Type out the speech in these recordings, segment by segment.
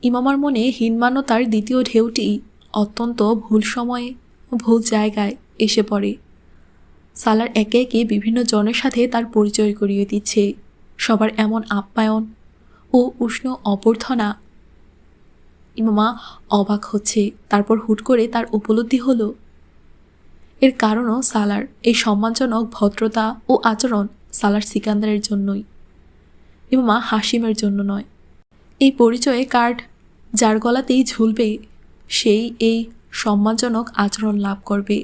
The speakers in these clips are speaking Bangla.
ইমামার মনে হীনমান্যতার দ্বিতীয় ঢেউটি অত্যন্ত ভুল সময়ে ভুল জায়গায় এসে পড়ে। সালার একে একে বিভিন্ন জনের সাথে তার পরিচয় করিয়ে দিচ্ছে। সবার এমন আপ্যায়ন ও উষ্ণ অভ্যর্থনা। ইমামা অবাক হচ্ছে। তারপর হুট করে তার উপলব্ধি হলো এর কারণও সালার এই সম্মানজনক ভদ্রতা ও আচরণ সালার সিকান্দারের জন্যই, ইমামা হাসিমের জন্য নয়। এই পরিচয়ে কার্ড যার গলাতেই ঝুলবে সেই এই সম্মানজনক আচরণ লাভ করবে,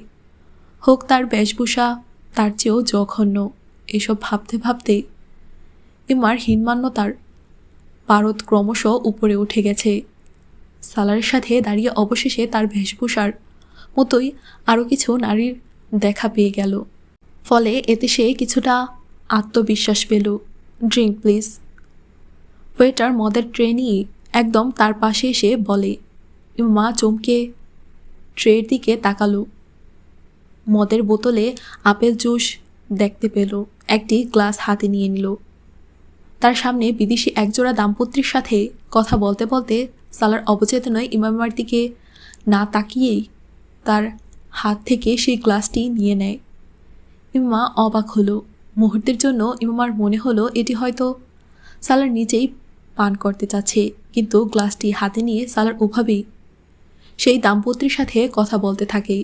হোক তার বেশভূষা তার চেয়েও জঘন্য। এসব ভাবতে ভাবতে ইমার হীনমান্যতার পারদ ক্রমশ উপরে উঠে গেছে। সালারের সাথে দাঁড়িয়ে অবশেষে তার বেশভূষার মতোই আরও কিছু নারীর দেখা পেয়ে গেল। ফলে এতে সে কিছুটা আত্মবিশ্বাস পেল। Drink please. ওয়েটার মদের ট্রে নিয়ে একদম তার পাশে এসে বলে। মা চমকে ট্রের দিকে তাকালো। মদের বোতলে আপেল জুস দেখতে পেল। একটি গ্লাস হাতে নিয়ে নিল। তার সামনে বিদেশি একজোড়া দাম্পত্যের সাথে কথা বলতে বলতে সালার অবচেতনায় ইমামার দিকে না তাকিয়েই তার হাত থেকে সেই গ্লাসটি নিয়ে নেয়। ইমামা অবাক হলো। মুহূর্তের জন্য ইমামার মনে হলো এটি হয়তো সালার নিজেই পান করতে চাচ্ছে, কিন্তু গ্লাসটি হাতে নিয়ে সালার ওভাবেই সেই দাম্পত্যের সাথে কথা বলতে থাকে।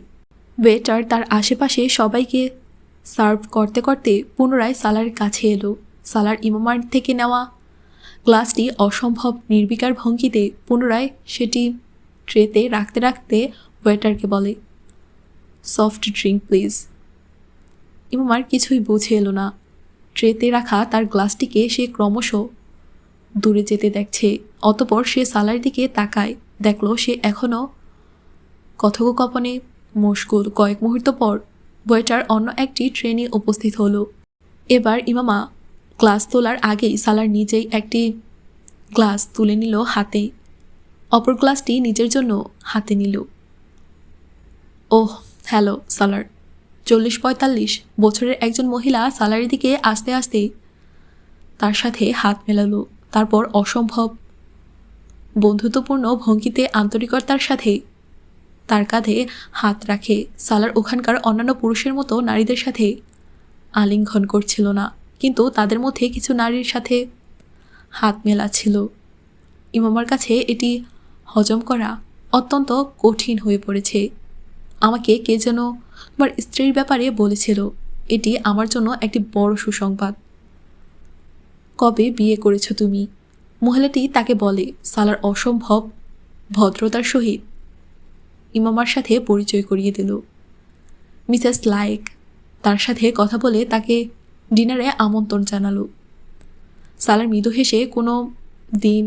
ওয়েটার তার আশেপাশে সবাইকে সার্ভ করতে করতে পুনরায় সালারের কাছে এলো। সালার ইমামার থেকে নেওয়া গ্লাসটি অসম্ভব নির্বিকার ভঙ্গিতে পুনরায় সেটি ট্রেতে রাখতে রাখতে ওয়েটারকে বলে, সফট ড্রিঙ্ক প্লিজ। ইমামার কিছুই বুঝে এলো না। ট্রেতে রাখা তার গ্লাসটিকে সে ক্রমশ দূরে যেতে দেখছে। অতপর সে সালার দিকে তাকায়, দেখল সে এখনও কথোপকথনে মশগুল। কয়েক মুহূর্ত পর ওয়েটার অন্য একটি ট্রেনে উপস্থিত হলো। এবার ইমামা গ্লাস তোলার আগেই সালার নিজেই একটি গ্লাস তুলে নিল হাতে, অপর গ্লাসটি নিজের জন্য হাতে নিল। ওহ হ্যালো সালার। 40-45 বছরের একজন মহিলা সালারের দিকে আস্তে আস্তে তার সাথে হাত মেলালো। তারপর অসম্ভব বন্ধুত্বপূর্ণ ভঙ্গিতে আন্তরিকতার সাথে তার কাঁধে হাত রাখে। সালার ওখানকার অন্যান্য পুরুষের মতো নারীদের সাথে আলিঙ্গন করছিল না, কিন্তু তাদের মধ্যে কিছু নারীর সাথে হাত মেলাচ্ছিল। ইমামার কাছে এটি হজম করা অত্যন্ত কঠিন হয়ে পড়েছে। আমাকে কে যেন তোমার স্ত্রীর ব্যাপারে বলেছিল। এটি আমার জন্য একটি বড় সুসংবাদ। কবে বিয়ে করেছ তুমি? মহিলাটি তাকে বলে। সালার অসম্ভব ভদ্রতার সহিত ইমামার সাথে পরিচয় করিয়ে দিল। মিসেস লায়েক। তার সাথে কথা বলে তাকে ডিনারে আমন্ত্রণ জানালো। সালার মৃদু হেসে কোনো দিন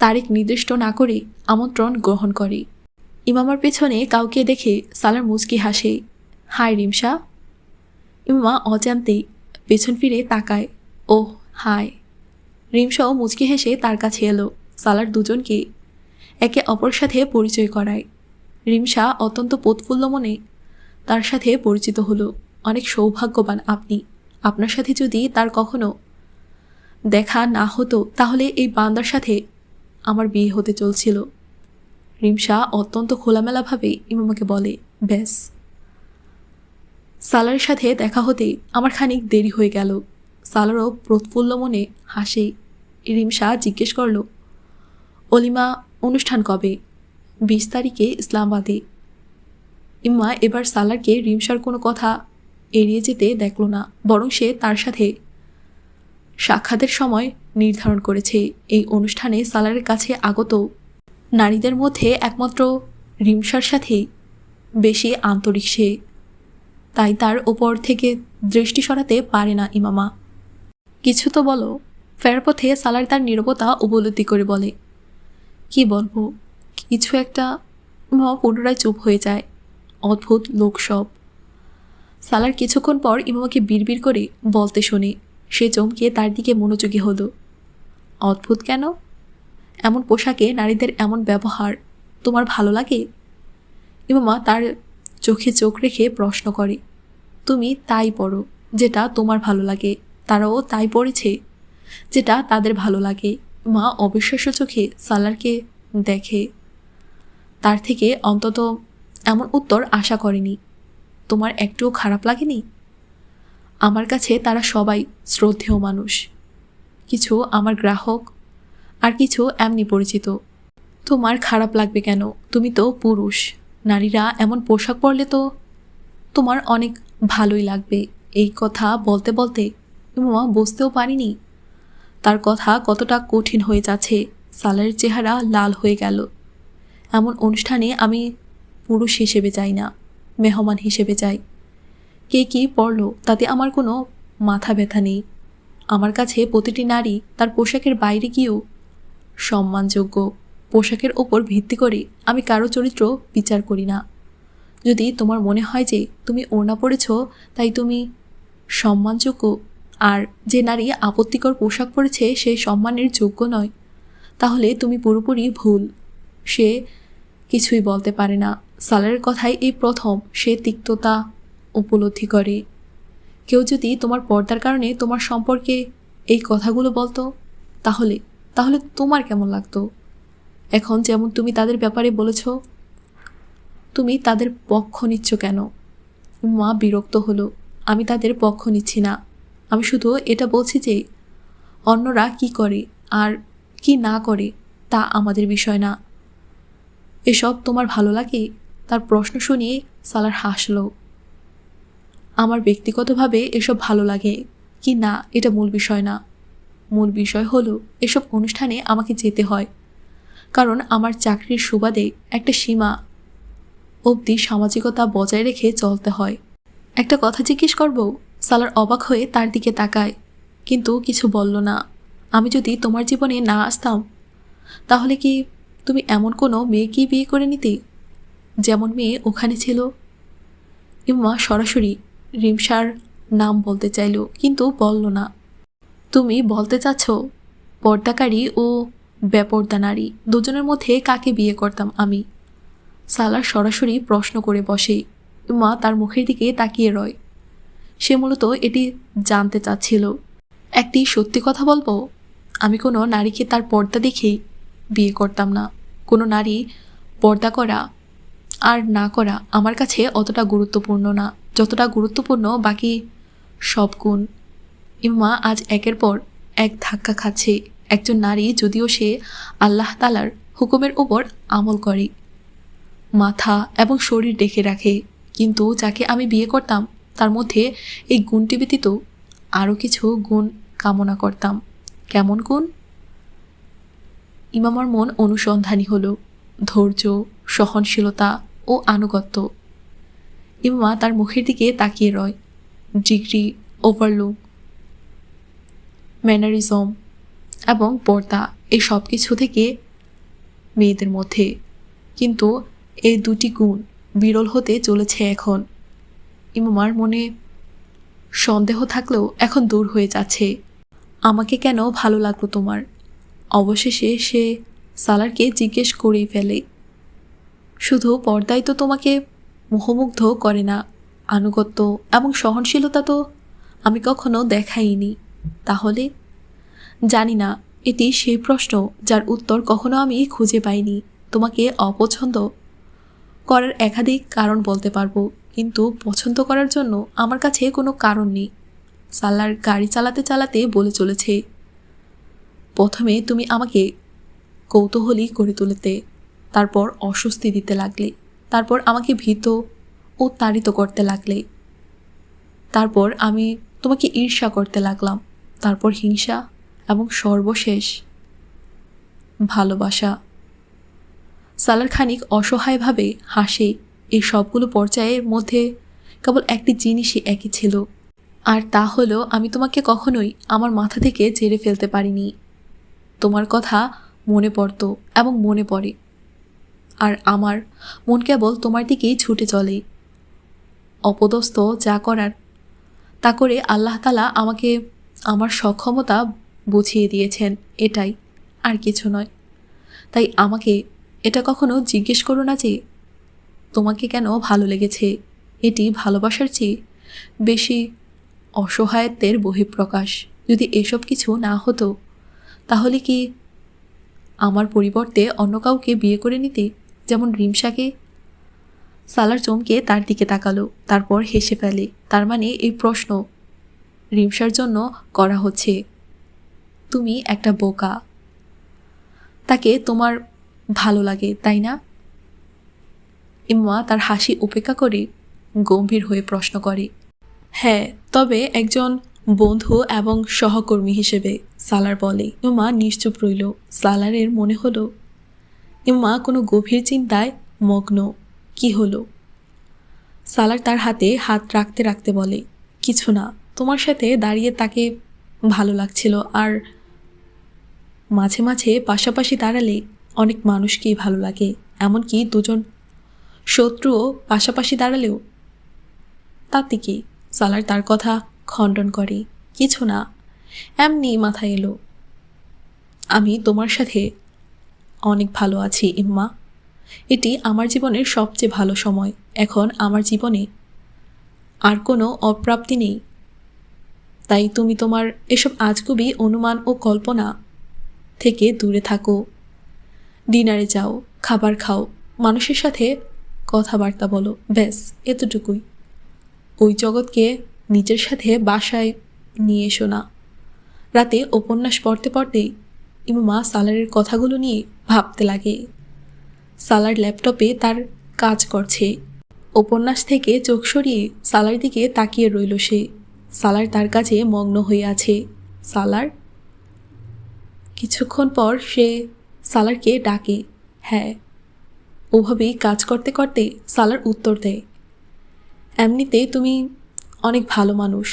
তারিখ নির্দিষ্ট না করে আমন্ত্রণ গ্রহণ করে। ইমামার পেছনে কাউকে দেখে সালার মুচকি হাসে। হাই রিমসা। ইমামা অজান্তেই পেছন ফিরে তাকায়। ওহ হাই। রিমসাও মুচকি হেসে তার কাছে এলো। সালার দুজনকে একে অপর সাথে পরিচয় করায়। রিমসা অত্যন্ত প্রৎফুল্ল মনে তার সাথে পরিচিত হলো। অনেক সৌভাগ্যবান আপনি। আপনার সাথে যদি তার কখনো দেখা না হতো তাহলে এই বান্দার সাথে আমার বিয়ে হতে চলছিল। রিমসা অত্যন্ত খোলামেলাভাবে ইমামাকে বলে। ব্যাস, সালারের সাথে দেখা হতে আমার খানিক দেরি হয়ে গেল। সালারও প্রৎফুল্ল মনে হাসে। রিমসা জিজ্ঞেস করল, অলিমা অনুষ্ঠান কবে? 20 তারিখে ইসলামাবাদে। ইম্মা এবার সালারকে রিমসার কোনো কথা এড়িয়ে যেতে দেখল না, বরং সে তার সাথে সাক্ষাতের সময় নির্ধারণ করেছে। এই অনুষ্ঠানে সালারের কাছে আগত নারীদের মধ্যে একমাত্র রিমসার সাথেই বেশি আন্তরিক সে, তাই তার ওপর থেকে দৃষ্টি সরাতে পারে না ইমামা। কিছু তো বলো। ফেরার পথে সালার তার নীরবতা উপলব্ধি করে বলে, কি বলবো কিছু একটা। ইমামা পুনরায় চুপ হয়ে যায়। অদ্ভুত লোক সব। সালার কিছুক্ষণ পর ইমামাকে বিড়বিড় করে বলতে শোনে। সে চমকে তার দিকে মনোযোগী হলো। অদ্ভুত কেন? এমন পোশাকে নারীদের এমন ব্যবহার তোমার ভালো লাগে? ইমামা তার চোখে চোখ রেখে প্রশ্ন করে। তুমি তাই পড়ো যেটা তোমার ভালো লাগে, তারাও তাই পড়েছে যেটা তাদের ভালো লাগে। মা অবিশ্বাস্য চোখে সালারকে দেখে। তার থেকে অন্তত এমন উত্তর আশা করেনি। তোমার একটুও খারাপ লাগেনি? আমার কাছে তারা সবাই শ্রদ্ধেয় মানুষ, কিছু আমার গ্রাহক আর কিছু এমনি পরিচিত। তোমার খারাপ লাগবে কেন? তুমি তো পুরুষ। নারীরা এমন পোশাক পরলে তো তোমার অনেক ভালোই লাগবে। এই কথা বলতে বলতে ইমা বুঝতেও পারিনি তার কথা কতটা কঠিন হয়ে যাচ্ছে। সালারের চেহারা লাল হয়ে গেল। এমন অনুষ্ঠানে আমি পুরুষ হিসেবে যাই না, মেহমান হিসেবে যাই। কে কী পড়ল তাতে আমার কোনো মাথা ব্যথা নেই। আমার কাছে প্রতিটি নারী তার পোশাকের বাইরে গিয়েও সম্মানযোগ্য। পোশাকের ওপর ভিত্তি করে আমি কারো চরিত্র বিচার করি না। যদি তোমার মনে হয় যে তুমি ওড়না পরেছ তাই তুমি সম্মানযোগ্য, আর যে নারী আপত্তিকর পোশাক পরেছে সে সম্মানের যোগ্য নয়, তাহলে তুমি পুরোপুরি ভুল। সে কিছুই বলতে পারে না। সালারের কথায় এই প্রথম সে তিক্ততা উপলব্ধি করে। কেউ যদি তোমার পর্দার কারণে তোমার সম্পর্কে এই কথাগুলো বলতো তাহলে তাহলে তোমার কেমন লাগতো? এখন যেমন তুমি তাদের ব্যাপারে বলেছ, তুমি তাদের পক্ষ নিচ্ছ কেন? মা বিরক্ত হলো। আমি তাদের পক্ষ নিচ্ছি না। আমি শুধু এটা বলছি যে অন্যরা কি করে আর কি না করে তা আমাদের বিষয় না। এসব তোমার ভালো লাগে? তার প্রশ্ন শুনিয়ে সালার হাসল। আমার ব্যক্তিগতভাবে এসব ভালো লাগে কি না এটা মূল বিষয় না। মূল বিষয় হলো এসব অনুষ্ঠানে আমাকে যেতে হয়, কারণ আমার চাকরির সুবাদে একটা সীমা অবধি সামাজিকতা বজায় রেখে চলতে হয়। একটা কথা জিজ্ঞেস করব? সালার অবাক হয়ে তার দিকে তাকায়, কিন্তু কিছু বলল না। আমি যদি তোমার জীবনে না আসতাম তাহলে কি তুমি এমন কোনো মেয়েকেই বিয়ে করে নিতে যেমন মেয়ে ওখানে ছিল? ইম্মা সরাসরি রিমসার নাম বলতে চাইল, কিন্তু বলল না। তুমি বলতে চাচ্ছ পর্দাকারী ও বেপর্দা নারী দুজনের মধ্যে কাকে বিয়ে করতাম আমি? সালার সরাসরি প্রশ্ন করে বসে। মা তার মুখের দিকে তাকিয়ে রয়। সে মূলত এটি জানতে চাচ্ছিল। একটি সত্যি কথা বলবো, আমি কোনো নারীকে তার পর্দা দেখেই বিয়ে করতাম না। কোনো নারী পর্দা করা আর না করা আমার কাছে অতটা গুরুত্বপূর্ণ না যতটা গুরুত্বপূর্ণ বাকি সব গুণ। ইম্মা আজ একের পর এক ধাক্কা খাচ্ছে। একজন নারী যদিও সে আল্লাহ তাআলার হুকুমের উপর আমল করে, মাথা এবং শরীর ঢেকে রাখে, কিন্তু যাকে আমি বিয়ে করতাম তার মধ্যে এই গুণটি ব্যতীত আরও কিছু গুণ কামনা করতাম। কেমন গুণ? ইমামার মন অনুসন্ধানী হলো। ধৈর্য, সহনশীলতা ও আনুগত্য। ইমামা তার মুখের দিকে তাকিয়ে রয়। ডিগ্রি, ওভারলুক, ম্যানারিজম এবং পর্দা এই সব কিছু থেকে মেয়েদের মধ্যে, কিন্তু এই দুটি গুণ বিরল হতে চলেছে এখন। ইমামার মনে সন্দেহ থাকলেও এখন দূর হয়ে যাচ্ছে। আমাকে কেন ভালো লাগলো তোমার? অবশেষে সে সালারকে জিজ্ঞেস করেই ফেলে। শুধু পর্দাই তো তোমাকে মোহমুগ্ধ করে না, আনুগত্য এবং সহনশীলতা তো আমি কখনো দেখাইনি। তাহলে? জানি না, এটি সেই প্রশ্ন যার উত্তর কখনো আমি খুঁজে পাইনি। তোমাকে অপছন্দ করার একাধিক কারণ বলতে পারবো, কিন্তু পছন্দ করার জন্য আমার কাছে কোনো কারণ নেই। সালার গাড়ি চালাতে চালাতে বলে চলেছে, প্রথমে তুমি আমাকে কৌতূহলী করে তুলতে, তারপর অস্বস্তি দিতে লাগলে, তারপর আমাকে ভীত ও তাড়িত করতে লাগলে, তারপর আমি তোমাকে ঈর্ষা করতে লাগলাম, তারপর হিংসা এবং সর্বশেষ ভালোবাসা। সালার খানিক অসহায়ভাবে হাসে। এই সবগুলো পর্যায়ের মধ্যে কেবল একটি জিনিসই একই ছিল, আর তা হলো আমি তোমাকে কখনোই আমার মাথা থেকে ঝেড়ে ফেলতে পারিনি। তোমার কথা মনে পড়তো এবং মনে পড়ে, আর আমার মন কেবল তোমার দিকেই ছুটে চলে। অপদস্থ যা করার তা করে আল্লাহ তাআলা আমাকে আমার সক্ষমতা বুঝিয়ে দিয়েছেন, এটাই, আর কিছু নয়। তাই আমাকে এটা কখনো জিজ্ঞেস করো না যে তোমাকে কেন ভালো লেগেছে। এটি ভালোবাসার চেয়ে বেশি অসহায়ত্বের বহিঃপ্রকাশ। যদি এসব কিছু না হতো তাহলে কি আমার পরিবর্তে অন্য কাউকে বিয়ে করে নিতে, যেমন রিমশাকে? সালার চমকে তার দিকে তাকালো, তারপর হেসে ফেলে। তার মানে এই প্রশ্ন রিমশার জন্য করা হচ্ছে। তুমি একটা বোকা, তাকে তোমার ভালো লাগে তাই না? ইম্মা তার হাসি উপেক্ষা করে গম্ভীর হয়ে প্রশ্ন করে। হ্যাঁ, তবে একজন বন্ধু এবং সহকর্মী হিসেবে, সালার বলে। ইম্মা নিশ্চুপ রইল। সালারের মনে হলো ইম্মা কোনো গভীর চিন্তায় মগ্ন। কি হলো? সালার তার হাতে হাত রাখতে রাখতে বলে, কিছু না, তোমার সাথে দাঁড়িয়ে তাকে ভালো লাগছিল। আর মাঝে মাঝে পাশাপাশি দাঁড়ালে অনেক মানুষকেই ভালো লাগে, এমনকি দুজন শত্রুও পাশাপাশি দাঁড়ালেও। তাতে কি? সালার তার কথা খণ্ডন করে, কিছু না, এমনি মাথায় এলো। আমি তোমার সাথে অনেক ভালো আছি ইম্মা। এটি আমার জীবনের সবচেয়ে ভালো সময়। এখন আমার জীবনে আর কোনো অপ্রাপ্তি নেই। তাই তুমি তোমার এসব আজগুবি অনুমান ও কল্পনা থেকে দূরে থাকো। ডিনারে যাও, খাবার খাও, মানুষের সাথে কথাবার্তা বলো, ব্যাস এতটুকুই। ওই জগৎকে নিজের সাথে বাসায় নিয়ে এসো না। রাতে উপন্যাস পড়তে পড়তে ইম্মা সালারের কথাগুলো নিয়ে ভাবতে লাগে। সালার ল্যাপটপে তার কাজ করছে। উপন্যাস থেকে চোখ সরিয়ে সালার দিকে তাকিয়ে রইল সে। সালার তার কাজে মগ্ন হয়ে আছে। সালার। কিছুক্ষণ পর সে সালারকে ডাকে। হ্যাঁ। ওভাবেই কাজ করতে করতে সালার উত্তর দেয়, এমনিতে তুমি অনেক ভালো মানুষ।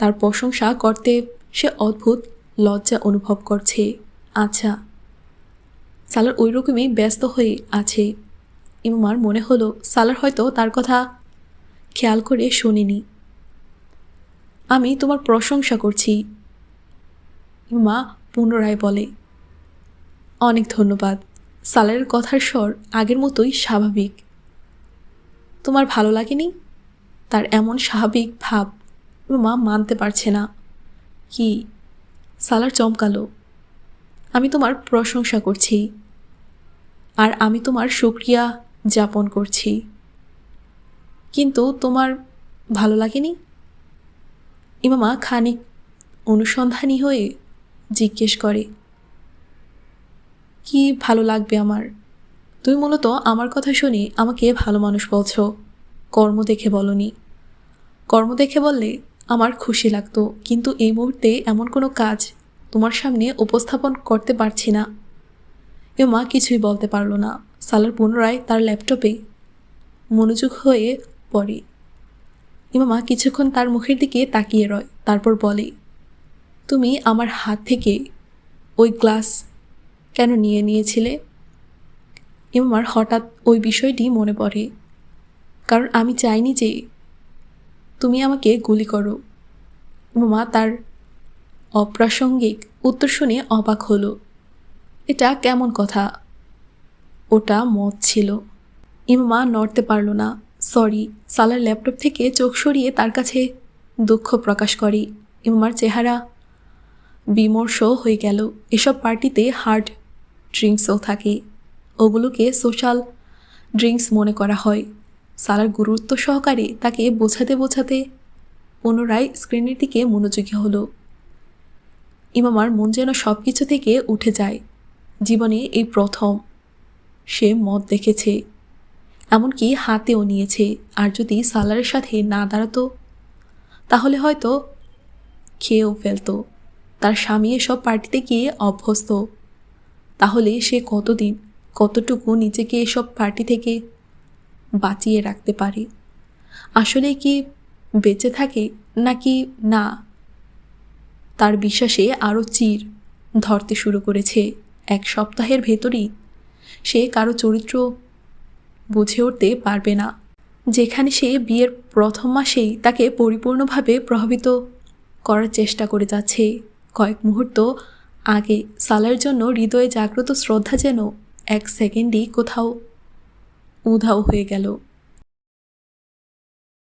তার প্রশংসা করতে সে অদ্ভুত লজ্জা অনুভব করছে। আচ্ছা। সালার ওই রকমই ব্যস্ত হয়ে আছে। ইমার মনে হলো সালার হয়তো তার কথা খেয়াল করে শোনেনি। আমি তোমার প্রশংসা করছি, ইমা পুনরায় বলে। অনেক ধন্যবাদ। সালারের কথার স্বর আগের মতোই স্বাভাবিক। তোমার ভালো লাগেনি? তার এমন স্বাভাবিক ভাব ইমা মানতে পারছে না। কি? সালার চমকালো। আমি তোমার প্রশংসা করছি, আর আমি তোমার শুকরিয়া যাপন করছি। কিন্তু তোমার ভালো লাগেনি? ইমামা খানিক অনুসন্ধানী হয়ে জিজ্ঞেস করে, কি ভালো লাগবে আমার? তুমি মূলত আমার কথা শুনে আমাকে ভালো মানুষ বলছ, কর্ম দেখে বলনি। কর্ম দেখে বললে আমার খুশি লাগতো, কিন্তু এই মুহূর্তে এমন কোনো কাজ তোমার সামনে উপস্থাপন করতে পারছি না। ইমা কিছুই বলতে পারল না। সালার পুনরায় তার ল্যাপটপে মনোযোগ হয়ে পড়ে। ইমামা কিছুক্ষণ তার মুখের দিকে তাকিয়ে রয়, তারপর বলে, তুমি আমার হাত থেকে ওই গ্লাস কেন নিয়ে নিয়েছিলে? ইমামার হঠাৎ ওই বিষয়টি মনে পড়ে। কারণ আমি চাইনি যে তুমি আমাকে গুলি করো। ইমামা তার অপ্রাসঙ্গিক উত্তর শুনে অবাক হলো। এটা কেমন কথা? ওটা মদ ছিল। ইমামা নড়তে পারল না। সরি। সালার ল্যাপটপ থেকে চোখ সরিয়ে তার কাছে দুঃখ প্রকাশ করে। ইমামার চেহারা বিমর্ষ হয়ে গেল। এসব পার্টিতে হার্ড ড্রিঙ্কসও থাকে, ওগুলোকে সোশ্যাল ড্রিঙ্কস মনে করা হয়। সালার গুরুত্ব সহকারে তাকে বোঝাতে বোঝাতে পুনরায় স্ক্রিনের দিকে মনোযোগী হলো। ইমামার মন যেন সব কিছু থেকে উঠে যায়। জীবনে এই প্রথম সে মদ দেখেছে, এমনকি হাতেও নিয়েছে। আর যদি সালারের সাথে না দাঁড়াতো তাহলে হয়তো খেয়েও ফেলতো। তার স্বামী এসব পার্টিতে গিয়ে অভ্যস্ত। তাহলে সে কতদিন, কতটুকু নিজেকে এসব পার্টি থেকে বাঁচিয়ে রাখতে পারে? আসলে কি বেঁচে থাকে নাকি না? তার বিশ্বাসে আরও চির ধরতে শুরু করেছে। এক সপ্তাহের ভেতরই সে কারো চরিত্র বুঝে উঠতে পারবে না, যেখানে সে বিয়ের প্রথম মাসেই তাকে পরিপূর্ণভাবে প্রভাবিত করার চেষ্টা করে যাচ্ছে। কয়েক মুহূর্ত আগে সালার জন্য হৃদয়ে জাগ্রত শ্রদ্ধা যেন এক সেকেন্ডেই কোথাও উধাও হয়ে গেল।